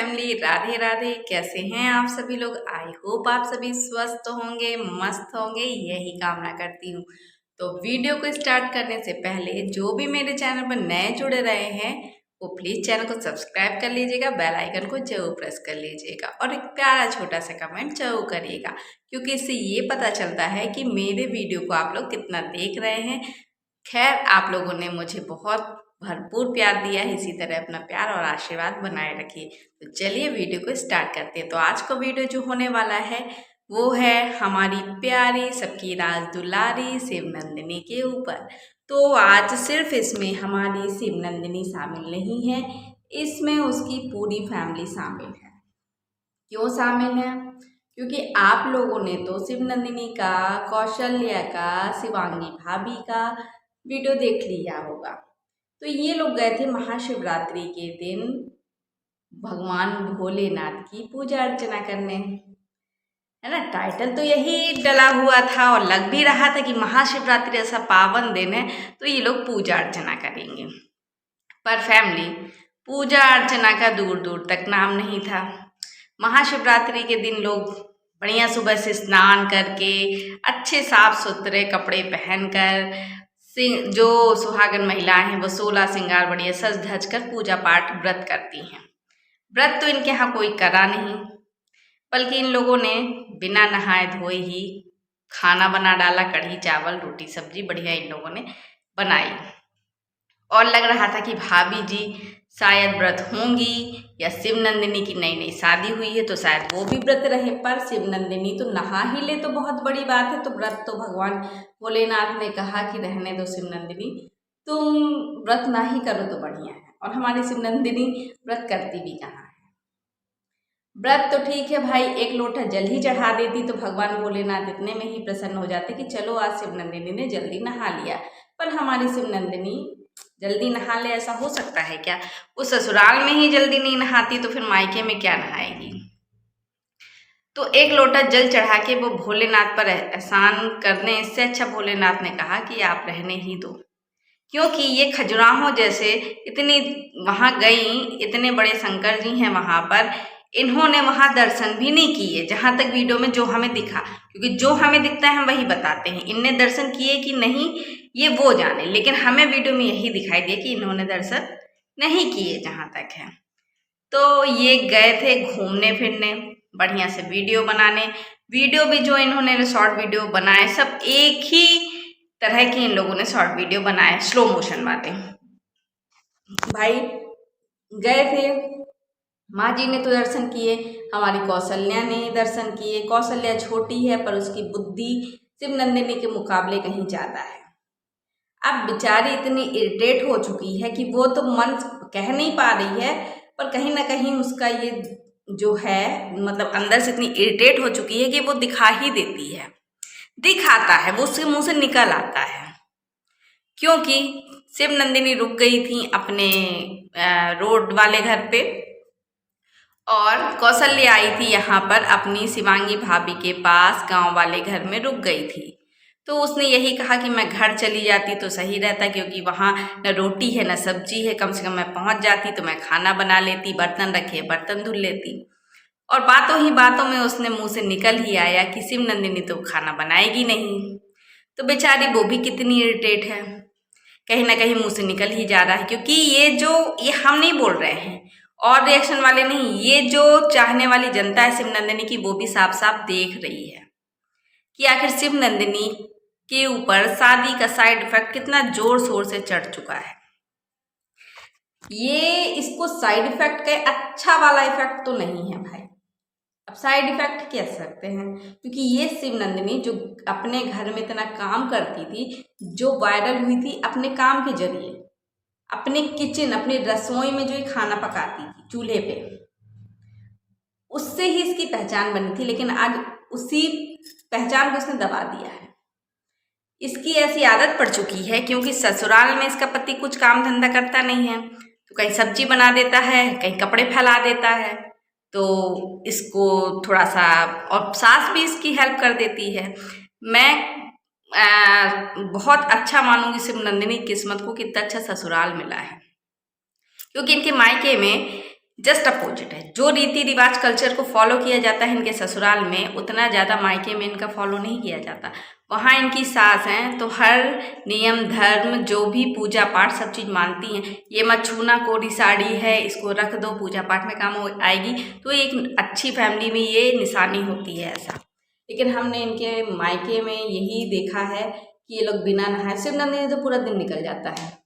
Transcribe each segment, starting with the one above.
Family, Radhe Radhe. कैसे हैं आप सभी लोग? आई होप आप सभी स्वस्थ होंगे, मस्त होंगे, यही कामना करती हूँ। तो वीडियो को स्टार्ट करने से पहले जो भी मेरे चैनल पर नए जुड़े रहे हैं वो प्लीज चैनल को सब्सक्राइब कर लीजिएगा, बेल आइकन को जरूर प्रेस कर लीजिएगा और एक प्यारा छोटा सा कमेंट जरूर करिएगा, क्योंकि इससे ये पता चलता है कि मेरे वीडियो को आप लोग कितना देख रहे हैं। खैर, आप लोगों ने मुझे बहुत भरपूर प्यार दिया है, इसी तरह अपना प्यार और आशीर्वाद बनाए रखिए। तो चलिए वीडियो को स्टार्ट करते हैं। तो आज का वीडियो जो होने वाला है वो है हमारी प्यारी सबकी राज दुलारी शिव नंदिनी के ऊपर। तो आज सिर्फ इसमें हमारी शिव नंदिनी शामिल नहीं है, इसमें उसकी पूरी फैमिली शामिल है। क्यों शामिल है? क्योंकि आप लोगों ने तो शिव नंदिनी का, कौशल्या का, शिवांगी भाभी का वीडियो देख लिया होगा। तो ये लोग गए थे महाशिवरात्रि के दिन भगवान भोलेनाथ की पूजा अर्चना करने, है ना। टाइटल तो यही डला हुआ था और लग भी रहा था कि महाशिवरात्रि ऐसा पावन दिन है तो ये लोग पूजा अर्चना करेंगे। पर फैमिली, पूजा अर्चना का दूर दूर तक नाम नहीं था। महाशिवरात्रि के दिन लोग बढ़िया सुबह से स्नान करके अच्छे साफ सुथरे कपड़े पहनकर, जो सुहागन महिलाएं हैं वो 16 श्रृंगार बढ़िया सज धज कर पूजा पाठ व्रत करती हैं। व्रत तो इनके यहाँ कोई करा नहीं, बल्कि इन लोगों ने बिना नहाए धोए ही खाना बना डाला। कढ़ी चावल रोटी सब्जी बढ़िया इन लोगों ने बनाई और लग रहा था कि भाभी जी शायद व्रत होंगी, या शिव नंदिनी की नई नई शादी हुई है तो शायद वो भी व्रत रहे। पर शिव नंदिनी तो नहा ही ले तो बहुत बड़ी बात है। तो व्रत तो भगवान भोलेनाथ ने कहा कि रहने दो शिव नंदिनी, तुम व्रत ना ही करो तो बढ़िया है। और हमारी शिव नंदिनी व्रत करती भी कहाँ है। व्रत तो ठीक है भाई, एक लोटा जल ही चढ़ा देती तो भगवान भोलेनाथ इतने में ही प्रसन्न हो जाते कि चलो आज शिव नंदिनी ने जल्दी नहा लिया। पर हमारी शिव नंदिनी जल्दी नहा ले, ऐसा हो सकता है क्या? वो ससुराल में ही जल्दी नहीं नहाती तो फिर मायके में क्या नहाएगी? तो एक लोटा जल चढ़ा के वो भोलेनाथ पर एहसान करने, इससे अच्छा भोलेनाथ ने कहा कि आप रहने ही दो। क्योंकि ये खजुराहो जैसे इतनी वहाँ गई, इतने बड़े शंकर जी हैं वहाँ पर, इन्होंने वहाँ दर्शन भी नहीं किए जहाँ तक वीडियो में जो हमें दिखा। क्योंकि जो हमें दिखता है हम वही बताते हैं, इनने दर्शन किए कि नहीं ये वो जाने, लेकिन हमें वीडियो में यही दिखाई दिया कि इन्होंने दर्शन नहीं किए जहाँ तक है। तो ये गए थे घूमने फिरने, बढ़िया से वीडियो बनाने। वीडियो भी जो इन्होंने शॉर्ट वीडियो बनाए सब एक ही तरह के इन लोगों ने शॉर्ट वीडियो बनाए, स्लो मोशन वाले। भाई गए थे, माँ जी ने तो दर्शन किए, हमारी कौशल्या ने दर्शन किए। कौशल्या छोटी है पर उसकी बुद्धि शिव नंदिनी के मुकाबले कहीं ज़्यादा है। अब बेचारी इतनी इरिटेट हो चुकी है कि वो तो मन कह नहीं पा रही है, पर कहीं ना कहीं उसका ये जो है, मतलब अंदर से इतनी इरिटेट हो चुकी है कि वो दिखा ही देती है, दिखाता है, वो उसके मुंह से निकल आता है। क्योंकि शिव नंदिनी रुक गई थी अपने रोड वाले घर पे और कौशल्या आई थी यहाँ पर अपनी शिवांगी भाभी के पास गांव वाले घर में रुक गई थी। तो उसने यही कहा कि मैं घर चली जाती तो सही रहता, क्योंकि वहाँ न रोटी है न सब्जी है, कम से कम मैं पहुँच जाती तो मैं खाना बना लेती, बर्तन रखे बर्तन धुल लेती। और बातों ही बातों में उसने मुंह से निकल ही आया कि शिव नंदिनी तो खाना बनाएगी नहीं। तो बेचारी वो भी कितनी इरिटेट है, कहीं ना कहीं मुंह से निकल ही जा रहा है। क्योंकि ये हम नहीं बोल रहे हैं और रिएक्शन वाले नहीं, ये जो चाहने वाली जनता है शिव नंदिनी की, वो भी साफ साफ देख रही है कि आखिर शिव नंदिनी के ऊपर शादी का साइड इफेक्ट कितना जोर शोर से चढ़ चुका है। ये इसको साइड इफेक्ट का अच्छा वाला इफेक्ट तो नहीं है भाई। अब साइड इफेक्ट कह सकते हैं, क्योंकि ये शिव नंदिनी जो अपने घर में इतना काम करती थी, जो वायरल हुई थी अपने काम के जरिए, अपने किचन, अपनी रसोई में जो ये खाना पकाती थी चूल्हे पे, उससे ही इसकी पहचान बनी थी। लेकिन आज उसी पहचान को इसने दबा दिया है। इसकी ऐसी आदत पड़ चुकी है, क्योंकि ससुराल में इसका पति कुछ काम धंधा करता नहीं है, तो कहीं सब्जी बना देता है, कहीं कपड़े फैला देता है, तो इसको थोड़ा सा, और सास भी इसकी हेल्प कर देती है। मैं बहुत अच्छा मानूंगी शिव नंदिनी किस्मत को, कितना अच्छा ससुराल मिला है। क्योंकि इनके मायके में जस्ट अपोजिट है। जो रीति रिवाज कल्चर को फॉलो किया जाता है इनके ससुराल में, उतना ज़्यादा मायके में इनका फॉलो नहीं किया जाता। वहाँ इनकी सास हैं तो हर नियम धर्म जो भी पूजा पाठ सब चीज़ मानती हैं। ये मत छूना, कोरी साड़ी है इसको रख दो, पूजा पाठ में काम आएगी। तो एक अच्छी फैमिली में ये निशानी होती है ऐसा। लेकिन हमने इनके मायके में यही देखा है कि ये लोग बिना नहाए, सिर्फ नंदिनी तो पूरा दिन निकल जाता है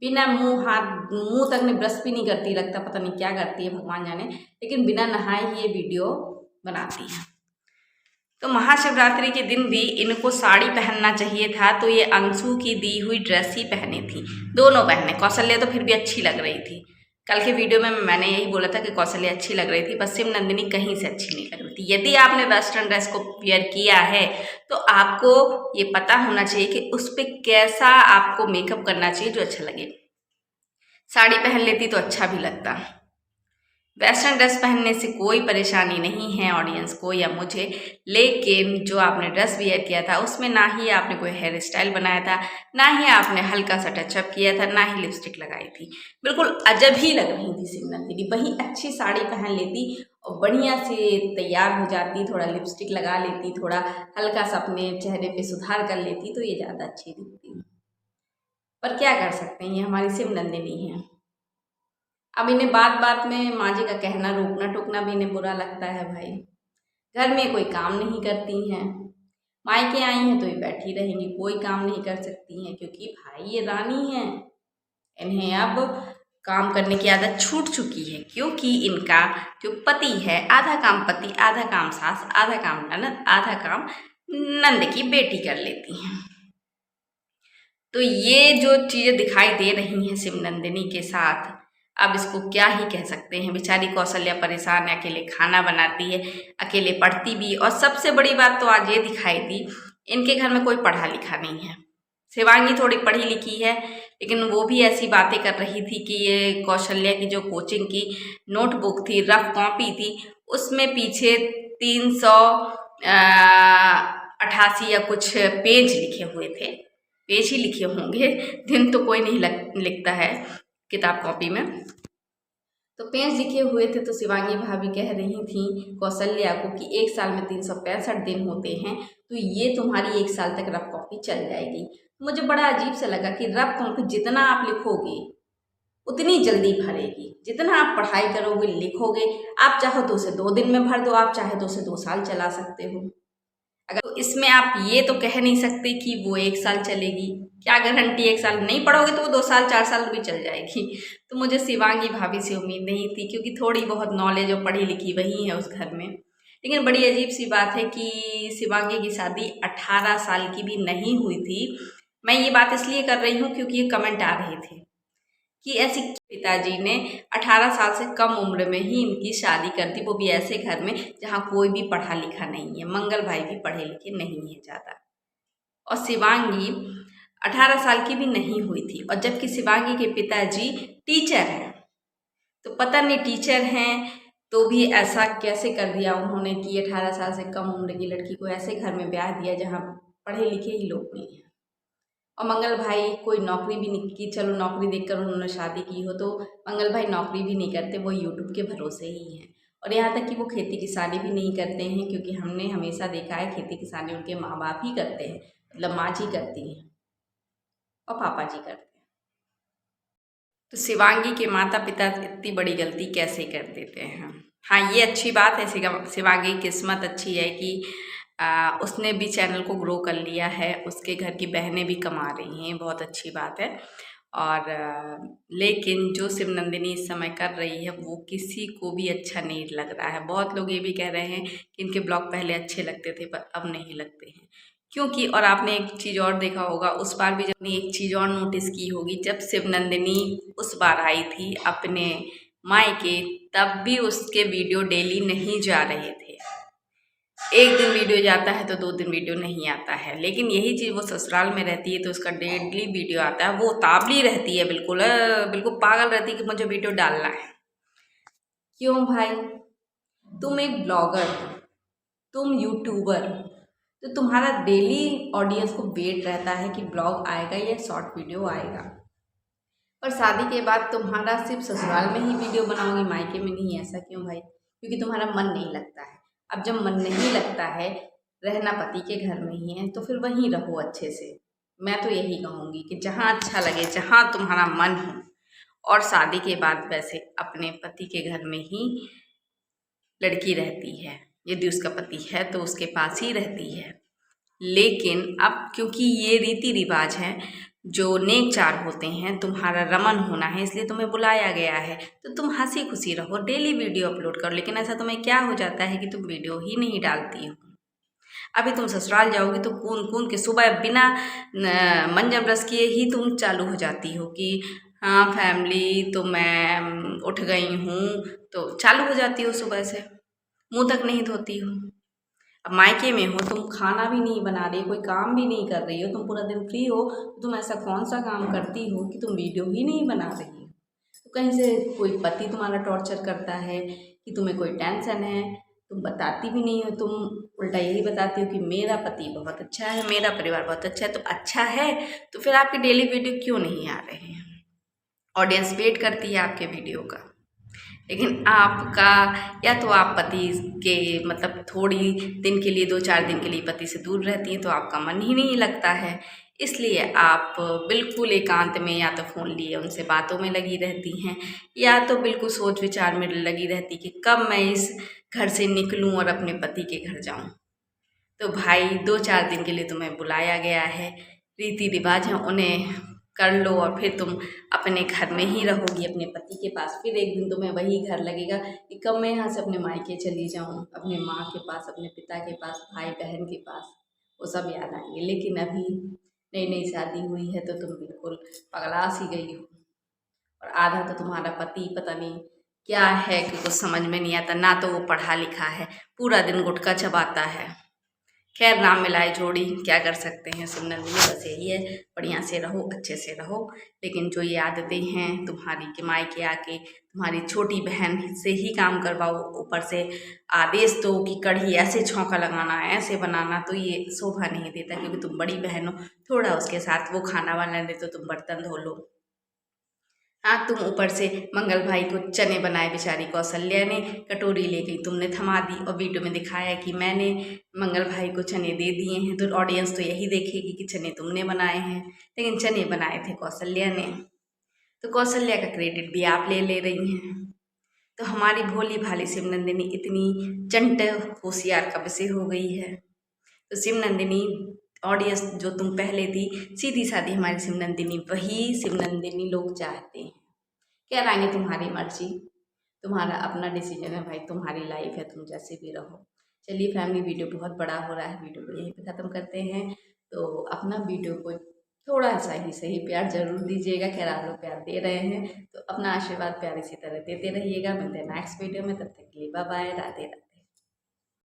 बिना मुंह तक ने ब्रश भी नहीं करती, लगता पता नहीं क्या करती है भगवान जाने, लेकिन बिना नहाए ही ये वीडियो बनाती है। तो महाशिवरात्रि के दिन भी इनको साड़ी पहनना चाहिए था, तो ये अंशु की दी हुई ड्रेस ही पहनी थी। दोनों पहने, कौशल्या तो फिर भी अच्छी लग रही थी। कल के वीडियो में मैंने यही बोला था कि कौशल्या अच्छी लग रही थी, बस सिर्फ नंदिनी कहीं से अच्छी नहीं लग रही थी। यदि आपने वेस्टर्न ड्रेस को वियर किया है तो आपको ये पता होना चाहिए कि उस पर कैसा आपको मेकअप करना चाहिए जो अच्छा लगे। साड़ी पहन लेती तो अच्छा भी लगता। वेस्टर्न ड्रेस पहनने से कोई परेशानी नहीं है ऑडियंस को या मुझे, लेकिन जो आपने ड्रेस वियर किया था उसमें ना ही आपने कोई हेयर स्टाइल बनाया था, ना ही आपने हल्का सा टचअप किया था, ना ही लिपस्टिक लगाई थी। बिल्कुल अजब ही लग रही थी शिवनंदिनी। वही अच्छी साड़ी पहन लेती और बढ़िया से तैयार हो जाती, थोड़ा लिपस्टिक लगा लेती, थोड़ा हल्का सा अपने चेहरे पर सुधार कर लेती तो ये ज़्यादा अच्छी दिखती। पर क्या कर सकते हैं, ये हमारी शिवनंदिनी है। अब इन्हें बात बात में माँ जी का कहना रोकना टोकना भी इन्हें बुरा लगता है। भाई घर में कोई काम नहीं करती हैं, मायके आई हैं तो ये बैठी रहेंगी, कोई काम नहीं कर सकती हैं क्योंकि भाई ये रानी हैं। इन्हें अब काम करने की आदत छूट चुकी है क्योंकि इनका जो पति है, आधा काम पति, आधा काम सास, आधा काम ननद, आधा काम नंद की बेटी कर लेती हैं। तो ये जो चीज़ें दिखाई दे रही हैं शिवनंदिनी के साथ, अब इसको क्या ही कह सकते हैं। बेचारी कौशल्या परेशान है, अकेले खाना बनाती है, अकेले पढ़ती भी। और सबसे बड़ी बात तो आज ये दिखाई दी, इनके घर में कोई पढ़ा लिखा नहीं है। शिवांगी थोड़ी पढ़ी लिखी है, लेकिन वो भी ऐसी बातें कर रही थी कि ये कौशल्या की जो कोचिंग की नोटबुक थी, रफ कॉपी थी, उसमें पीछे 388 या कुछ पेज लिखे हुए थे। पेज ही लिखे होंगे, दिन तो कोई नहीं लिखता है किताब कॉपी में। तो पेज लिखे हुए थे। तो शिवांगी भाभी कह रही थी कौशल्या को कि एक साल में 365 दिन होते हैं, तो ये तुम्हारी एक साल तक रफ कॉपी चल जाएगी। मुझे बड़ा अजीब सा लगा कि रफ कॉपी जितना आप लिखोगे उतनी जल्दी भरेगी, जितना आप पढ़ाई करोगे लिखोगे, आप चाहो तो उसे 2 दिन में भर दो, आप चाहे तो उसे 2 साल चला सकते हो। अगर तो इसमें आप ये तो कह नहीं सकते कि वो 1 साल चलेगी। क्या गारंटी, 1 साल नहीं पढ़ोगे तो वो 2 साल 4 साल भी चल जाएगी। तो मुझे शिवांगी भाभी से उम्मीद नहीं थी क्योंकि थोड़ी बहुत नॉलेज और पढ़ी लिखी वही है उस घर में। लेकिन बड़ी अजीब सी बात है कि शिवांगी की शादी 18 साल की भी नहीं हुई थी। मैं ये बात इसलिए कर रही हूँ क्योंकि ये कमेंट आ रहे थे कि ऐसी पिताजी ने 18 साल से कम उम्र में ही इनकी शादी कर दी, वो भी ऐसे घर में जहाँ कोई भी पढ़ा लिखा नहीं है। मंगल भाई भी पढ़े लिखे नहीं है ज़्यादा, और शिवांगी 18 साल की भी नहीं हुई थी। और जबकि शिवांगी के पिताजी टीचर हैं, तो पता नहीं टीचर हैं तो भी ऐसा कैसे कर दिया उन्होंने कि 18 साल से कम उम्र की लड़की को ऐसे घर में ब्याह दिया जहाँ पढ़े लिखे ही लोग नहीं हैं। और मंगल भाई कोई नौकरी भी नहीं की, चलो नौकरी देखकर उन्होंने शादी की हो, तो मंगल भाई नौकरी भी नहीं करते, वो यूट्यूब के भरोसे ही हैं। और यहाँ तक कि वो खेती किसानी भी नहीं करते हैं क्योंकि हमने हमेशा देखा है खेती किसानी उनके माँ बाप ही करते हैं, मतलब माँ जी करती हैं और पापा जी करते हैं। तो शिवांगी के माता पिता इतनी बड़ी गलती कैसे कर देते हैं। हाँ, ये अच्छी बात है, शिवांगी की किस्मत अच्छी है कि उसने भी चैनल को ग्रो कर लिया है, उसके घर की बहनें भी कमा रही हैं, बहुत अच्छी बात है। और लेकिन जो शिवनंदिनी इस समय कर रही है वो किसी को भी अच्छा नहीं लग रहा है। बहुत लोग ये भी कह रहे हैं कि इनके ब्लॉग पहले अच्छे लगते थे पर अब नहीं लगते हैं क्योंकि, और आपने एक चीज़ और देखा होगा उस बार भी, जब एक चीज़ और नोटिस की होगी, जब शिवनंदिनी उस बार आई थी अपने मायके तब भी उसके वीडियो डेली नहीं जा रहे थे। एक दिन वीडियो जाता है तो 2 दिन वीडियो नहीं आता है। लेकिन यही चीज़ वो ससुराल में रहती है तो उसका डेली वीडियो आता है। वो उतावली रहती है, बिल्कुल बिल्कुल पागल रहती है कि मुझे वीडियो डालना है। क्यों भाई, तुम एक ब्लॉगर, तुम यूट्यूबर, तो तुम्हारा डेली ऑडियंस को वेट रहता है कि ब्लॉग आएगा या शॉर्ट वीडियो आएगा। और शादी के बाद तुम्हारा सिर्फ ससुराल में ही वीडियो बनाऊंगी, मायके में नहीं। ऐसा क्यों भाई? क्योंकि तुम्हारा मन नहीं लगता है। अब जब मन नहीं लगता है, रहना पति के घर में ही है, तो फिर वहीं रहो अच्छे से। मैं तो यही कहूँगी कि जहाँ अच्छा लगे, जहाँ तुम्हारा मन हो। और शादी के बाद वैसे अपने पति के घर में ही लड़की रहती है, यदि उसका पति है तो उसके पास ही रहती है। लेकिन अब क्योंकि ये रीति रिवाज है, जो नेक चार होते हैं, तुम्हारा रमन होना है, इसलिए तुम्हें बुलाया गया है, तो तुम हंसी खुशी रहो, डेली वीडियो अपलोड करो। लेकिन ऐसा तुम्हें क्या हो जाता है कि तुम वीडियो ही नहीं डालती हो। अभी तुम ससुराल जाओगी तो कून कून के सुबह बिना मंजन ब्रश किए ही तुम चालू हो जाती हो कि हाँ फैमिली, तो मैं उठ गई हूँ, तो चालू हो जाती हो सुबह से, मुंह तक नहीं धोती हो। अब मायके में हो, तुम खाना भी नहीं बना रही, कोई काम भी नहीं कर रही हो, तुम पूरा दिन फ्री हो, तो तुम ऐसा कौन सा काम करती हो कि तुम वीडियो ही नहीं बना रही हो? तो कहीं से कोई पति तुम्हारा टॉर्चर करता है कि तुम्हें कोई टेंशन है, तुम बताती भी नहीं हो। तुम उल्टा यही बताती हो कि मेरा पति बहुत अच्छा है, मेरा परिवार बहुत अच्छा है। तो अच्छा है तो फिर आपके डेली वीडियो क्यों नहीं आ रहे हैं? ऑडियंस वेट करती है आपके वीडियो का। लेकिन आपका, या तो आप पति के मतलब थोड़ी दिन के लिए, 2-4 दिन के लिए पति से दूर रहती हैं, तो आपका मन ही नहीं लगता है, इसलिए आप बिल्कुल एकांत में या तो फ़ोन लिए उनसे बातों में लगी रहती हैं, या तो बिल्कुल सोच विचार में लगी रहती कि कब मैं इस घर से निकलूं और अपने पति के घर जाऊं। तो भाई 2-4 दिन के लिए तुम्हें बुलाया गया है, रीति रिवाज हैं, उन्हें कर लो और फिर तुम अपने घर में ही रहोगी अपने पति के पास। फिर एक दिन तुम्हें वही घर लगेगा कि कब मैं यहाँ से अपने मायके चली जाऊँ, अपने माँ के पास, अपने पिता के पास, भाई बहन के पास, वो सब याद आएंगे। लेकिन अभी नई नई शादी हुई है तो तुम बिल्कुल पगला सी गई हो। और आधा तो तुम्हारा पति पता नहीं क्या है कि कुछ समझ में नहीं आता, ना तो वो पढ़ा लिखा है, पूरा दिन गुटखा चबाता है। खैर नाम मिलाए जोड़ी, क्या कर सकते हैं सिमरन जी, बस यही है, बढ़िया से रहो, अच्छे से रहो। लेकिन जो ये आदतें हैं तुम्हारी कि मायके आके तुम्हारी छोटी बहन से ही काम करवाओ, ऊपर से आदेश दो कि कढ़ी ऐसे छौंका लगाना, ऐसे बनाना, तो ये शोभा नहीं देता। क्योंकि तुम बड़ी बहन हो, थोड़ा उसके साथ वो खाना वाना दे तो तुम बर्तन धो लो। हाँ, तुम ऊपर से मंगल भाई को चने बनाए, बेचारी कौशल्या ने कटोरी ले गई, तुमने थमा दी और वीडियो में दिखाया कि मैंने मंगल भाई को चने दे दिए हैं। तो ऑडियंस तो यही देखेगी कि चने तुमने बनाए हैं, लेकिन चने बनाए थे कौशल्या ने। तो कौशल्या का क्रेडिट भी आप ले रही हैं। तो हमारी भोली भाली शिवनंदिनी इतनी चंट होशियार कब से हो गई है? तो शिवनंदिनी, ऑडियंस जो तुम पहले थी सीधी सादी हमारी शिवनंदिनी, वही शिवनंदिनी लोग चाहते हैं। क्या रहेंगे, तुम्हारी मर्जी, तुम्हारा अपना डिसीजन है भाई, तुम्हारी लाइफ है, तुम जैसे भी रहो। चलिए फैमिली, वीडियो बहुत बड़ा हो रहा है, वीडियो को यहीं पे ख़त्म करते हैं। तो अपना वीडियो को थोड़ा सा ही सही प्यार जरूर दीजिएगा। खैर आप लोग प्यार दे रहे हैं, तो अपना आशीर्वाद प्यार इसी तरह देते रहिएगा। मिलते हैं नेक्स्ट वीडियो में, तब तक के लिए बाय बाय, राधे राधे।